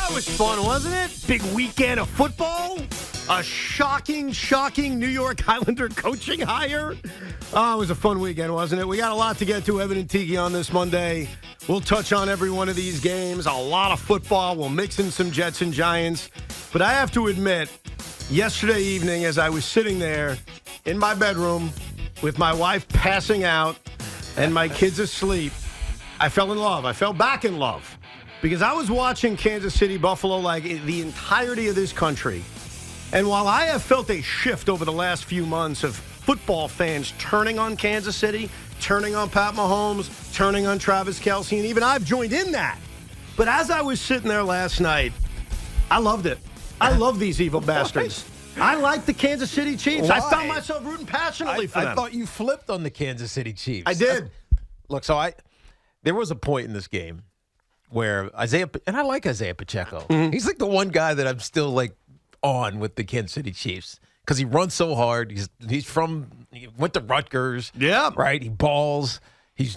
That was fun, wasn't it? Big weekend of football. A shocking New York Islander coaching hire. Oh, it was a fun weekend, wasn't it? We got a lot to get to, Evan and Tiki, on this Monday. We'll touch on every one of these games. A lot of football. We'll mix in some Jets and Giants. But I have to admit, yesterday evening, as I was sitting there in my bedroom with my wife passing out and my kids asleep, I fell in love. I fell back in love. Because I was watching Kansas City, Buffalo, like the entirety of this country. And while I have felt a shift over the last few months of football fans turning on Kansas City, turning on Pat Mahomes, turning on Travis Kelce, and even I've joined in that. But as I was sitting there last night, I loved it. I love these evil bastards. I like the Kansas City Chiefs. Why? I found myself rooting passionately for them. I thought you flipped on the Kansas City Chiefs. I did. Look, there was a point in this game where and I like Isaiah Pacheco. Mm-hmm. He's like the one guy that I'm still like on with the Kansas City Chiefs because he runs so hard. He went to Rutgers. Yeah. Right? He balls. He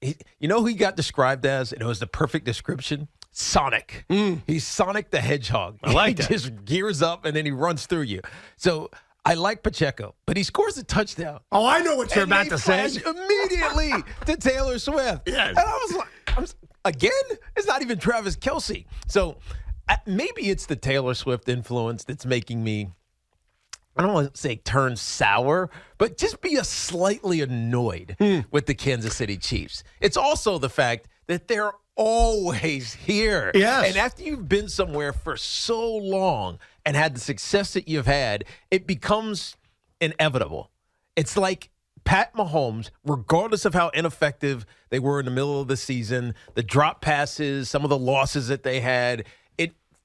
you know who he got described as? And it was the perfect description. Sonic. He's Sonic the Hedgehog. I like that. He just gears up and then he runs through you. So I like Pacheco, but he scores a touchdown. Oh, I know what you're about to say. Immediately to Taylor Swift. Yes. And I was like, again? It's not even Travis Kelce. So maybe it's the Taylor Swift influence that's making me, I don't want to say turn sour, but just be slightly annoyed with the Kansas City Chiefs. It's also the fact that they're always here. Yes. And after you've been somewhere for so long and had the success that you've had, it becomes inevitable. It's like Pat Mahomes, regardless of how ineffective they were in the middle of the season, the drop passes, some of the losses that they had,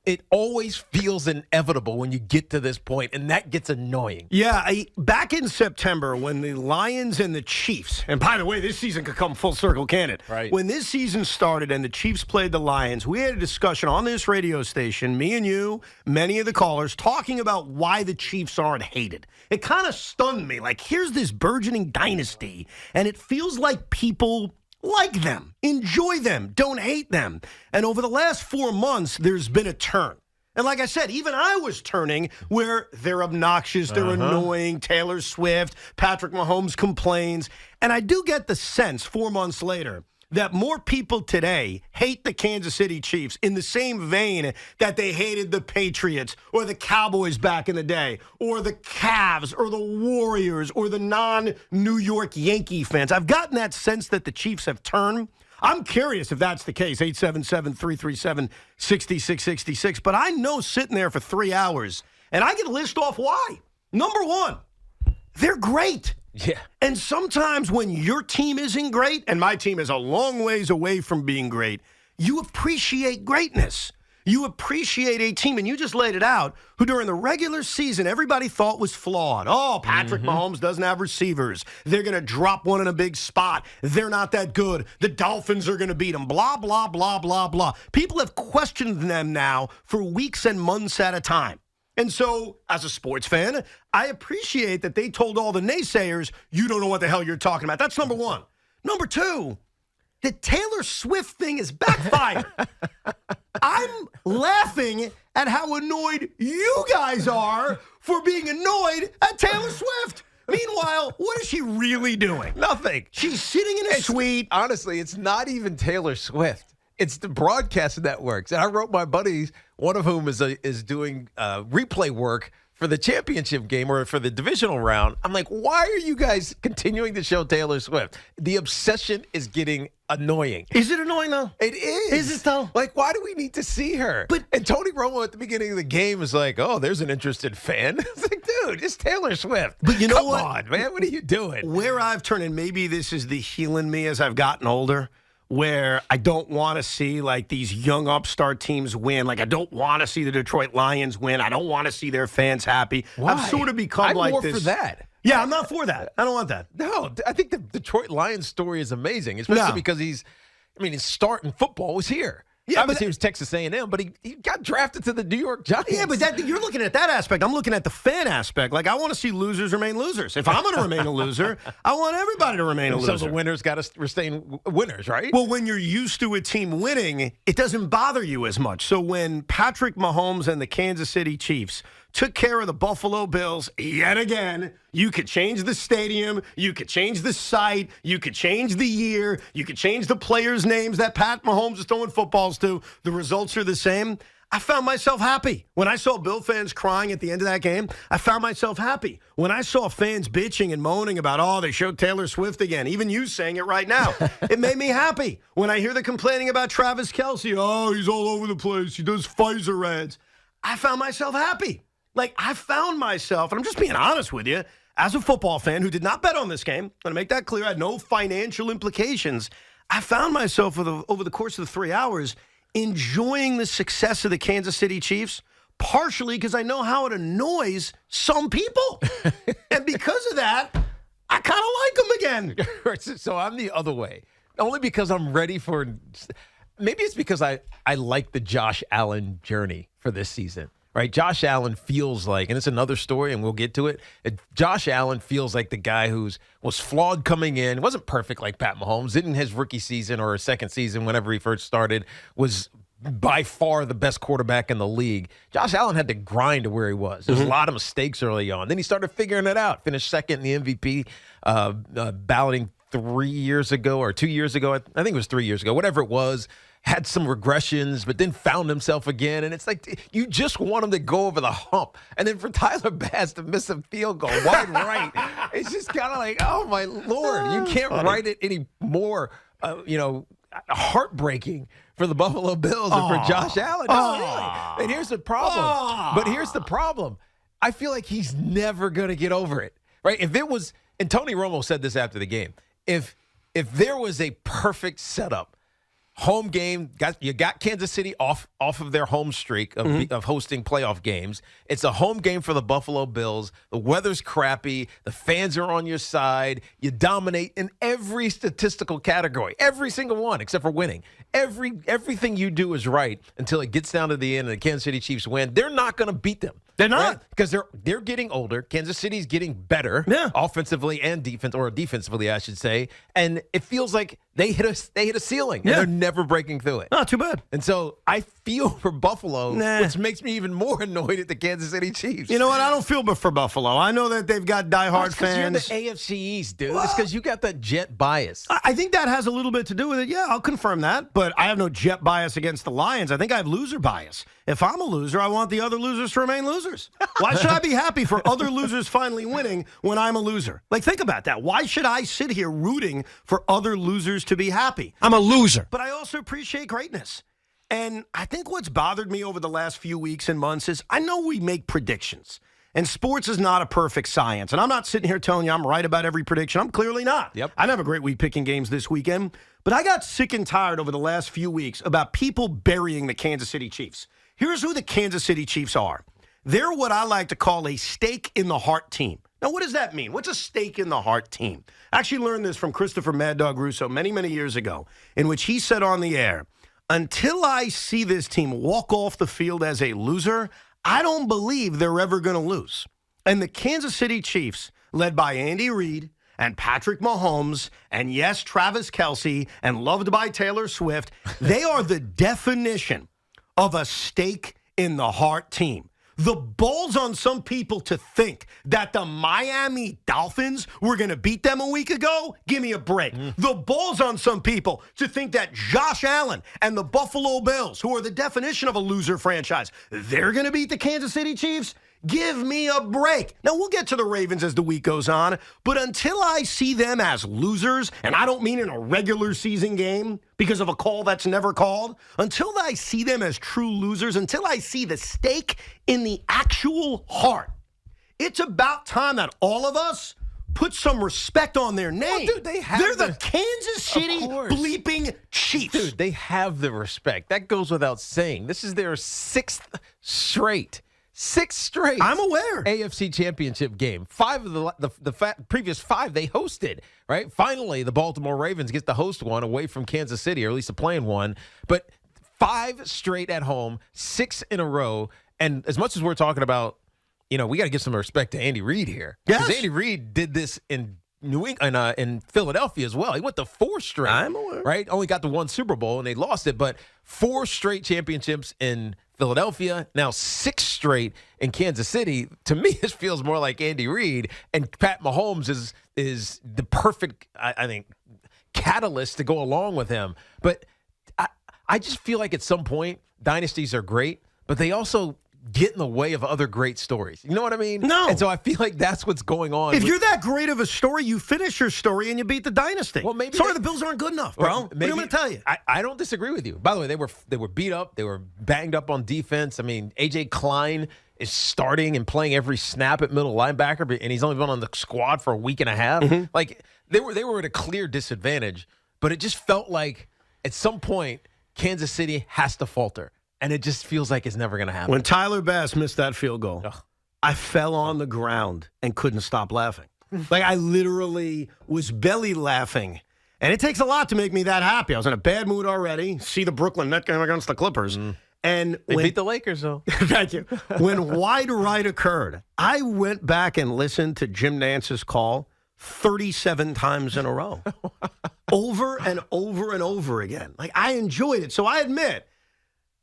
it always feels inevitable when you get to this point, and that gets annoying. Yeah, back in September when the Lions and the Chiefs, and by the way, this season could come full circle, can it? Right. When this season started and the Chiefs played the Lions, we had a discussion on this radio station, me and you, many of the callers, talking about why the Chiefs aren't hated. It kind of stunned me. Like, here's this burgeoning dynasty, and it feels like people like them, enjoy them, don't hate them. And over the last 4 months, there's been a turn. And like I said, even I was turning where they're obnoxious, they're annoying, Taylor Swift, Patrick Mahomes complains. And I do get the sense 4 months later that more people today hate the Kansas City Chiefs in the same vein that they hated the Patriots or the Cowboys back in the day or the Cavs or the Warriors or the non-New York Yankee fans. I've gotten that sense that the Chiefs have turned. I'm curious if that's the case, 877-337-6666. But I know sitting there for 3 hours, and I can list off why. Number one, they're great. Yeah. And sometimes when your team isn't great, and my team is a long ways away from being great, you appreciate greatness. You appreciate a team, and you just laid it out, who during the regular season everybody thought was flawed. Oh, Patrick Mahomes doesn't have receivers. They're going to drop one in a big spot. They're not that good. The Dolphins are going to beat them. Blah, blah, blah, blah, blah. People have questioned them now for weeks and months at a time. And so, as a sports fan, I appreciate that they told all the naysayers, you don't know what the hell you're talking about. That's number one. Number two, the Taylor Swift thing is backfired. I'm laughing at how annoyed you guys are for being annoyed at Taylor Swift. Meanwhile, what is she really doing? Nothing. She's sitting in a suite. Honestly, it's not even Taylor Swift. It's the broadcast networks. And I wrote my buddies, one of whom is doing replay work for the championship game or for the divisional round. I'm like, why are you guys continuing to show Taylor Swift? The obsession is getting annoying. Is it annoying, though? It is. Is it, though? Like, why do we need to see her? And Tony Romo at the beginning of the game is like, oh, there's an interested fan. It's like, dude, it's Taylor Swift. But you know Come what? on, man. What are you doing? Where I've turned, and maybe this is the healing me as I've gotten older, where I don't want to see, like, these young upstart teams win. Like, I don't want to see the Detroit Lions win. I don't want to see their fans happy. Why? I've sort of become I'm like more this. for that. Yeah, I'm not for that. I don't want that. No, I think the Detroit Lions story is amazing, especially because his start in football was here. Yeah, obviously he was Texas A&M, but he got drafted to the New York Giants. Yeah, but you're looking at that aspect. I'm looking at the fan aspect. Like, I want to see losers remain losers. If I'm going to remain a loser, I want everybody to remain a loser. So the winners got to remain winners, right? Well, when you're used to a team winning, it doesn't bother you as much. So when Patrick Mahomes and the Kansas City Chiefs took care of the Buffalo Bills yet again, you could change the stadium, you could change the site, you could change the year, you could change the players' names that Pat Mahomes is throwing footballs to. The results are the same. I found myself happy. When I saw Bill fans crying at the end of that game, I found myself happy. When I saw fans bitching and moaning about, they showed Taylor Swift again, even you saying it right now, it made me happy. When I hear the complaining about Travis Kelce, he's all over the place, he does Pfizer ads, I found myself happy. Like, I found myself, and I'm just being honest with you, as a football fan who did not bet on this game, I'm going to make that clear, I had no financial implications, I found myself over the course of the 3 hours enjoying the success of the Kansas City Chiefs, partially because I know how it annoys some people. And because of that, I kind of like them again. So I'm the other way. Only because I'm ready for – maybe it's because I like the Josh Allen journey for this season. Right, Josh Allen feels like, and it's another story, and we'll get to it. Josh Allen feels like the guy was flawed coming in, wasn't perfect like Pat Mahomes, didn't his rookie season or his second season whenever he first started, was by far the best quarterback in the league. Josh Allen had to grind to where he was. There was a lot of mistakes early on. Then he started figuring it out, finished second in the MVP balloting 3 years ago or 2 years ago. I think it was 3 years ago, whatever it was. Had some regressions, but then found himself again. And it's like, you just want him to go over the hump. And then for Tyler Bass to miss a field goal wide right, it's just kind of like, oh, my Lord. You can't write it any more, heartbreaking for the Buffalo Bills and for Josh Allen. No, really. And here's the problem. But here's the problem. I feel like he's never going to get over it, right? If it was, and Tony Romo said this after the game, if there was a perfect setup, home game, you got Kansas City off of their home streak of hosting playoff games. It's a home game for the Buffalo Bills. The weather's crappy. The fans are on your side. You dominate in every statistical category, every single one except for winning. Everything you do is right until it gets down to the end and the Kansas City Chiefs win. They're not going to beat them. They're not. Right? Because they're getting older. Kansas City's getting better offensively and defensively, I should say. And it feels like they hit a ceiling. Yeah. And they're never breaking through it. Not too bad. And so I feel for Buffalo, which makes me even more annoyed at the Kansas City Chiefs. You know what? I don't feel for Buffalo. I know that they've got diehard fans. You're the AFC East, dude. It's because you got that Jet bias. I think that has a little bit to do with it. Yeah, I'll confirm that. But I have no Jet bias against the Lions. I think I have loser bias. If I'm a loser, I want the other losers to remain losers. Why should I be happy for other losers finally winning when I'm a loser? Like, think about that. Why should I sit here rooting for other losers to be happy? I'm a loser. But I also appreciate greatness. And I think what's bothered me over the last few weeks and months is I know we make predictions. And sports is not a perfect science. And I'm not sitting here telling you I'm right about every prediction. I'm clearly not. Yep. I didn't have a great week picking games this weekend. But I got sick and tired over the last few weeks about people burying the Kansas City Chiefs. Here's who the Kansas City Chiefs are. They're what I like to call a stake in the heart team. Now, what does that mean? What's a stake in the heart team? I actually learned this from Christopher Mad Dog Russo many, many years ago, in which he said on the air, until I see this team walk off the field as a loser, I don't believe they're ever going to lose. And the Kansas City Chiefs, led by Andy Reid and Patrick Mahomes, and yes, Travis Kelce, and loved by Taylor Swift, they are the definition of a stake in the heart team. The balls on some people to think that the Miami Dolphins were going to beat them a week ago, give me a break. The balls on some people to think that Josh Allen and the Buffalo Bills, who are the definition of a loser franchise, they're going to beat the Kansas City Chiefs. Give me a break. Now, we'll get to the Ravens as the week goes on, but until I see them as losers, and I don't mean in a regular season game because of a call that's never called, until I see them as true losers, until I see the stake in the actual heart, it's about time that all of us put some respect on their name. Well, dude, they're the Kansas City bleeping Chiefs. Dude, they have the respect. That goes without saying. This is their sixth straight I'm aware. AFC Championship game. 5 of the previous 5 they hosted, right? Finally, the Baltimore Ravens get to host one away from Kansas City, or at least a playing one. But 5 straight at home, 6 in a row. And as much as we're talking about, we got to give some respect to Andy Reid here. Yes. Because Andy Reid did this in New England, in Philadelphia as well. He went to 4 straight. I'm aware. Right? Only got the 1 Super Bowl, and they lost it. But 4 straight championships in Philadelphia, now 6 straight in Kansas City. To me, this feels more like Andy Reid. And Pat Mahomes is the perfect, I think, catalyst to go along with him. But I just feel like at some point, dynasties are great, but they also get in the way of other great stories. You know what I mean? No. And so I feel like that's what's going on. If you're that great of a story, you finish your story and you beat the dynasty. Well, maybe the Bills aren't good enough, bro. What am I going to tell you? I don't disagree with you. By the way, they were beat up. They were banged up on defense. I mean, A.J. Klein is starting and playing every snap at middle linebacker, and he's only been on the squad for a week and a half. Mm-hmm. Like, they were at a clear disadvantage, but it just felt like at some point Kansas City has to falter. And it just feels like it's never going to happen. When Tyler Bass missed that field goal, I fell on the ground and couldn't stop laughing. Like, I literally was belly laughing. And it takes a lot to make me that happy. I was in a bad mood already. See the Brooklyn Net game against the Clippers. And they beat the Lakers, though. Thank you. When wide right occurred, I went back and listened to Jim Nance's call 37 times in a row. Over and over and over again. Like, I enjoyed it. So I admit,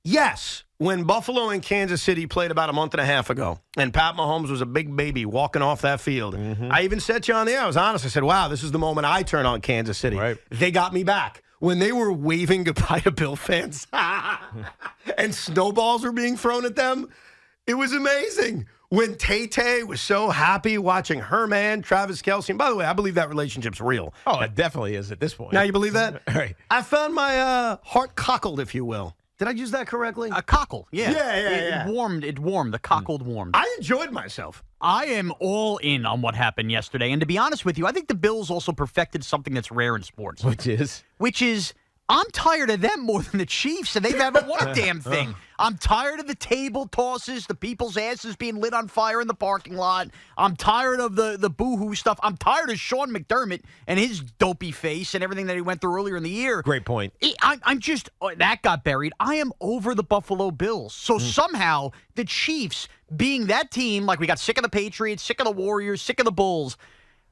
yes, when Buffalo and Kansas City played about a month and a half ago, and Pat Mahomes was a big baby walking off that field, I even said to you on the air, I was honest, I said, wow, this is the moment I turn on Kansas City. Right. They got me back. When they were waving goodbye to Bill fans and snowballs were being thrown at them, it was amazing. When Tay-Tay was so happy watching her man, Travis Kelce. And by the way, I believe that relationship's real. Oh, it definitely is at this point. Now you believe that? Right. I found my heart cockled, if you will. Did I use that correctly? A cockle, yeah. Yeah. It warmed. The cockled warmed. I enjoyed myself. I am all in on what happened yesterday. And to be honest with you, I think the Bills also perfected something that's rare in sports. Which is I'm tired of them more than the Chiefs, and they haven't won a damn thing. I'm tired of the table tosses, the people's asses being lit on fire in the parking lot. I'm tired of the boo-hoo stuff. I'm tired of Sean McDermott and his dopey face and everything that he went through earlier in the year. Great point. I'm just that got buried. I am over the Buffalo Bills. So somehow the Chiefs, being that team, like we got sick of the Patriots, sick of the Warriors, sick of the Bulls,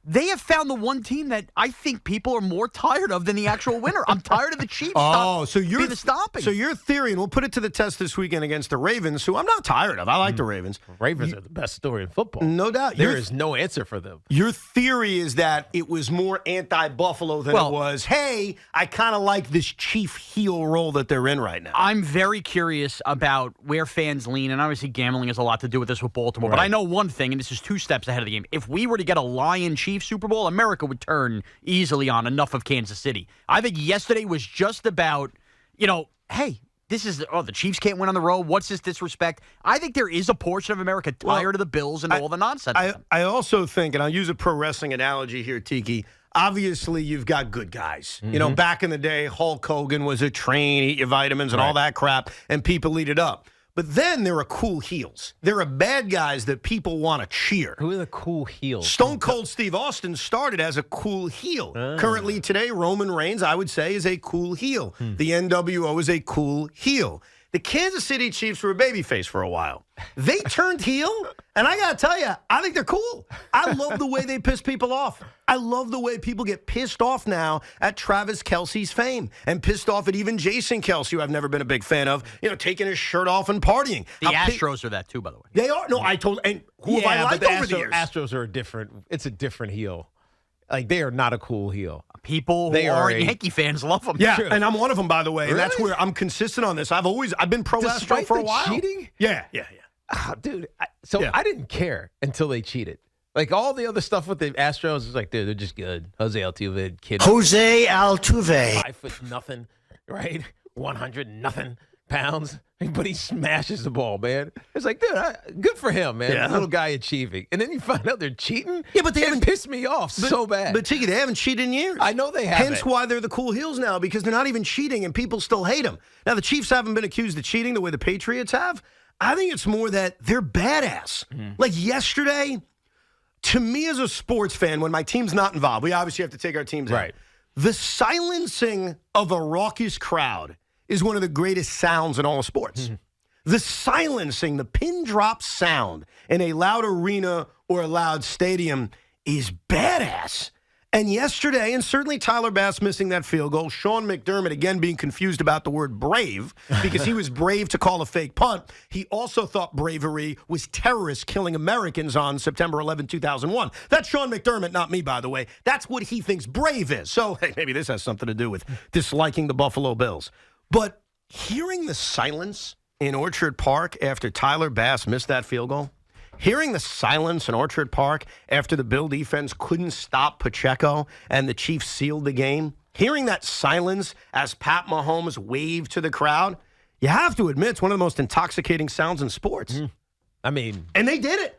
they have found the one team that I think people are more tired of than the actual winner. I'm tired of the Chiefs. So you're being the stomping. So your theory, and we'll put it to the test this weekend against the Ravens, who I'm not tired of. I like the Ravens. Ravens are the best story in football. No doubt. There is no answer for them. Your theory is that it was more anti-Buffalo than it was, hey, I kind of like this Chief heel role that they're in right now. I'm very curious about where fans lean, and obviously gambling has a lot to do with this with Baltimore. Right. But I know one thing, and this is 2 steps ahead of the game. If we were to get a Lion-Chiefs Super Bowl, America would turn easily on enough of Kansas City. I think yesterday was just about, hey, this is the Chiefs can't win on the road. What's this disrespect? I think there is a portion of America tired of the Bills and all the nonsense. I also think, and I'll use a pro wrestling analogy here, Tiki. Obviously, you've got good guys. Back in the day, Hulk Hogan was a train, eat your vitamins and all that crap, and people eat it up. But then there are cool heels. There are bad guys that people want to cheer. Who are the cool heels? Stone Cold Steve Austin started as a cool heel. Currently today, Roman Reigns, I would say, is a cool heel. The NWO is a cool heel. The Kansas City Chiefs were a babyface for a while. They turned heel, and I got to tell you, I think they're cool. I love the way they piss people off. I love the way people get pissed off now at Travis Kelce's fame and pissed off at even Jason Kelce, who I've never been a big fan of, taking his shirt off and partying. The Astros are that too, by the way. They are. No, and who have I liked over the years? Astros are it's a different heel. Like, they are not a cool heel. People who aren't Yankee fans love them. Yeah, True. and I'm one of them, by the way. Really? And that's where I'm consistent on this. I've been pro-Astro for a while. Cheating? Yeah. Oh, dude, I didn't care until they cheated. Like, all the other stuff with the Astros is like, dude, they're just good. Jose Altuve, kid. 5 foot nothing, right? 100 nothing pounds. But he smashes the ball, man. It's like, dude, good for him, man. Yeah. Little guy achieving. And then you find out they're cheating? Yeah, but they haven't pissed me off so bad. But Tiki, they haven't cheated in years. I know they haven't. Hence why they're the cool heels now, because they're not even cheating and people still hate them. Now, the Chiefs haven't been accused of cheating the way the Patriots have. I think it's more that they're badass. Like yesterday, to me as a sports fan, when my team's not involved, we obviously have to take our teams out. Right. The silencing of a raucous crowd is one of the greatest sounds in all of sports. The silencing, the pin drop sound in a loud arena or a loud stadium is badass. And yesterday, and certainly Tyler Bass missing that field goal, Sean McDermott again being confused about the word brave because he was brave to call a fake punt. He also thought bravery was terrorists killing Americans on September 11, 2001. That's Sean McDermott, not me, by the way. That's what he thinks brave is. So hey, maybe this has something to do with disliking the Buffalo Bills. But hearing the silence in Orchard Park after Tyler Bass missed that field goal, hearing the silence in Orchard Park after the Bill defense couldn't stop Pacheco and the Chiefs sealed the game, hearing that silence as Pat Mahomes waved to the crowd, you have to admit it's one of the most intoxicating sounds in sports. I mean... And they did it.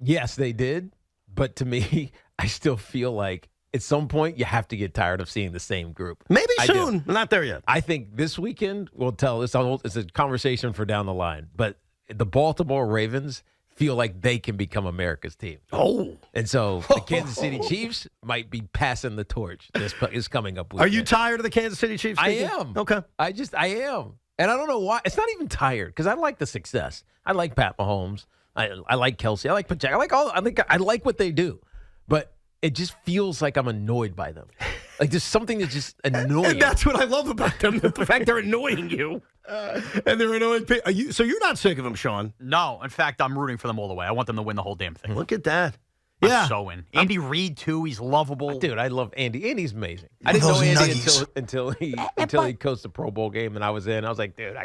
Yes, they did. But to me, I still feel like at some point you have to get tired of seeing the same group. Maybe soon. We're not there yet. I think this weekend will tell. It's a conversation for down the line. But the Baltimore Ravens feel like they can become America's team. Oh. And so the Kansas City Chiefs might be passing the torch this coming up weekend. Are you tired of the Kansas City Chiefs? I am. Okay. I am. And I don't know why. It's not even tired because I like the success. I like Pat Mahomes. I like Kelsey. I like Pacheco. I like what they do. But it just feels like I'm annoyed by them. Like there's something that's just annoying. And that's what I love about them, the fact they're annoying you. And they're annoying people. So you're not sick of them, Sean? No. In fact, I'm rooting for them all the way. I want them to win the whole damn thing. Look at that. I'm so in. Andy Reid, too. He's lovable. Dude, I love Andy. Andy's amazing. I didn't know Andy until he coached the Pro Bowl game, and I was in. I was like, dude,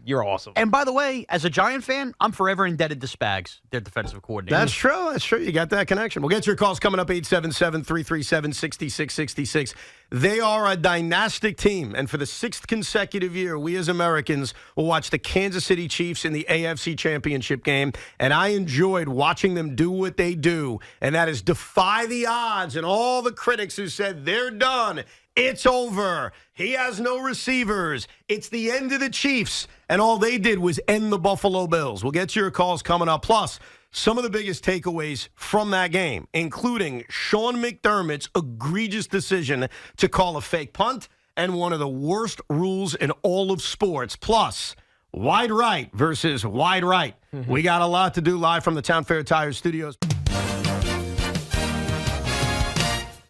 you're awesome. And by the way, as a Giant fan, I'm forever indebted to Spags, their defensive coordinator. That's true. That's true. You got that connection. We'll get your calls coming up, 877-337-6666. They are a dynastic team, and for the 6th consecutive year, we as Americans will watch the Kansas City Chiefs in the AFC Championship game, and I enjoyed watching them do what they do, and that is defy the odds and all the critics who said they're done. It's over. He has no receivers. It's the end of the Chiefs, and all they did was end the Buffalo Bills. We'll get your calls coming up. Plus, some of the biggest takeaways from that game, including Sean McDermott's egregious decision to call a fake punt and one of the worst rules in all of sports. Plus, wide right versus wide right. We got a lot to do live from the Town Fair Tires studios.